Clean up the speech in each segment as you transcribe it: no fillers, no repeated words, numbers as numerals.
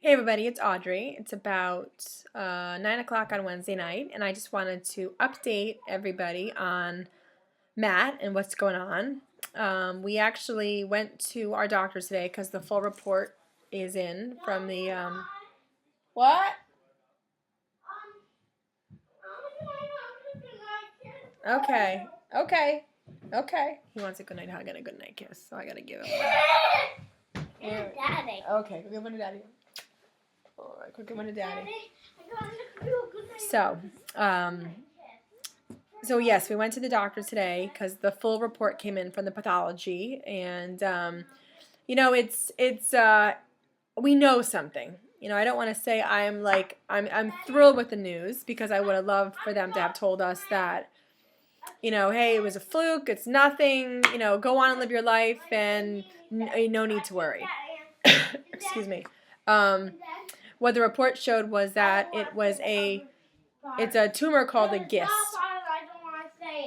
Hey everybody, it's Audrey. It's about 9 o'clock on Wednesday night, and I just wanted to update everybody on Matt and what's going on. We actually went to our doctor today because the full report is in from the. What? Okay, okay, okay. He wants a good night hug and a good night kiss, so I gotta give him one. Daddy. Okay, go give one to Daddy. All right, go give one to Daddy. So, so yes, we went to the doctor today because the full report came in from the pathology, and it's we know something. I don't want to say I'm thrilled with the news because I would have loved for them to have told us that, hey, it was a fluke, it's nothing, go on and live your life, and no need to worry. Excuse me. What the report showed was that it's a tumor called a GIST.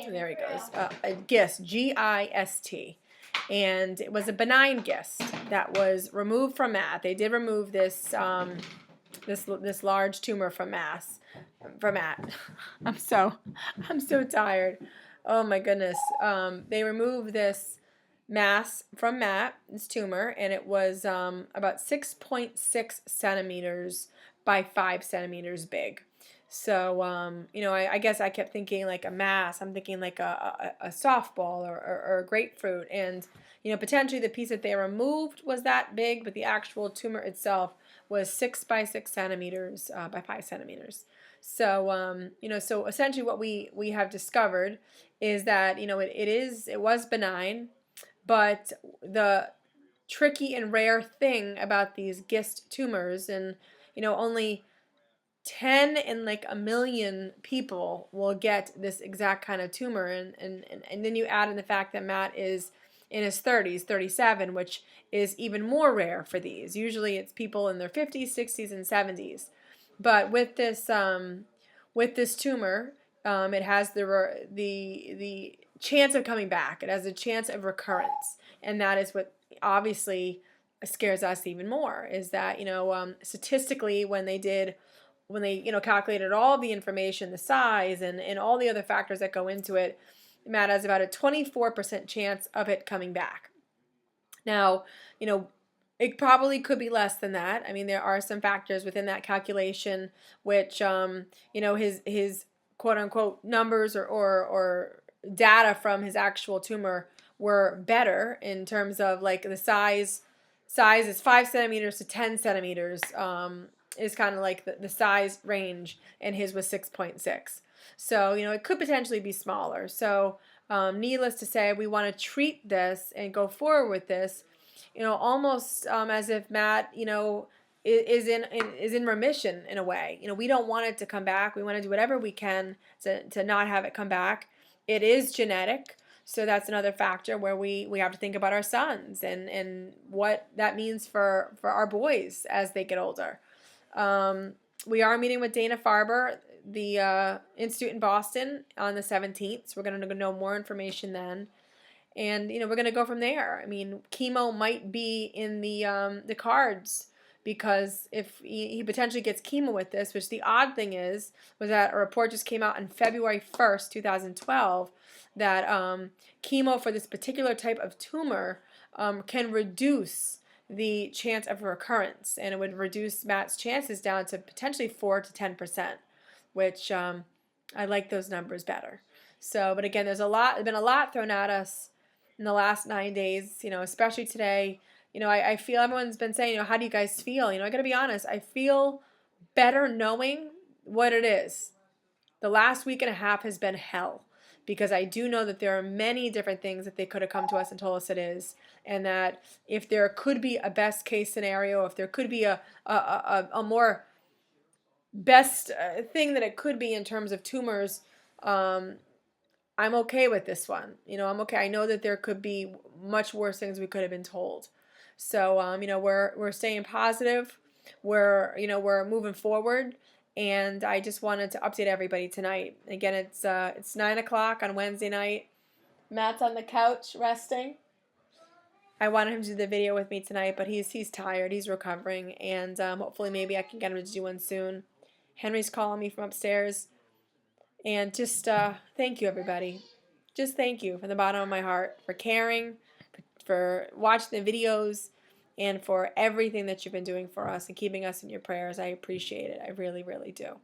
There he goes. A GIST, GIST. And it was a benign GIST that was removed from Matt. They did remove this this large tumor from Matt. I'm so tired. Oh my goodness. They removed this mass from Matt, this tumor, and it was about 6.6 centimeters by 5 centimeters big. So, I guess I kept thinking like a mass. I'm thinking like a softball or a grapefruit. And, potentially the piece that they removed was that big, but the actual tumor itself was 6 by 6 centimeters by 5 centimeters. So, so essentially what we have discovered is that, it was benign, but the tricky and rare thing about these GIST tumors, and, only 10 in like a million people will get this exact kind of tumor, and then you add in the fact that Matt is in his 30s, 37, which is even more rare for these. Usually it's people in their 50s, 60s, and 70s. But with this tumor, it has the chance of coming back. It has a chance of recurrence, and that is what obviously scares us even more. Is that statistically when they calculated all the information, the size, and all the other factors that go into it, Matt has about a 24% chance of it coming back. Now, it probably could be less than that. I mean, there are some factors within that calculation which, his quote unquote numbers or data from his actual tumor were better in terms of like the size. Size is 5 centimeters to 10 centimeters. Is kind of like the size range, and his was 6.6. So, it could potentially be smaller. So, needless to say, we want to treat this and go forward with this, almost as if Matt, is in remission in a way. We don't want it to come back. We want to do whatever we can to not have it come back. It is genetic. So that's another factor where we have to think about our sons and what that means for our boys as they get older. We are meeting with Dana-Farber, the institute in Boston, on the 17th. So we're going to know more information then. And, we're going to go from there. I mean, chemo might be in the cards, because if he potentially gets chemo with this, which the odd thing was that a report just came out on February 1st, 2012, that chemo for this particular type of tumor can reduce the chance of recurrence, and it would reduce Matt's chances down to potentially 4 to 10%, which I like those numbers better. So, but again, there's been a lot thrown at us in the last 9 days, especially today. I feel everyone's been saying, how do you guys feel? I got to be honest, I feel better knowing what it is. The last week and a half has been hell, because I do know that there are many different things that they could have come to us and told us it is, and that if there could be a best case scenario, if there could be a more best thing that it could be in terms of tumors, I'm okay with this one. I'm okay. I know that there could be much worse things we could have been told. So, we're staying positive. We're moving forward. And I just wanted to update everybody tonight. Again, it's 9 o'clock on Wednesday night. Matt's on the couch resting. I wanted him to do the video with me tonight, but he's tired. He's recovering, and hopefully maybe I can get him to do one soon. Henry's calling me from upstairs, and just thank you, everybody. Just thank you from the bottom of my heart for caring, for watching the videos, and for everything that you've been doing for us and keeping us in your prayers. I appreciate it. I really, really do.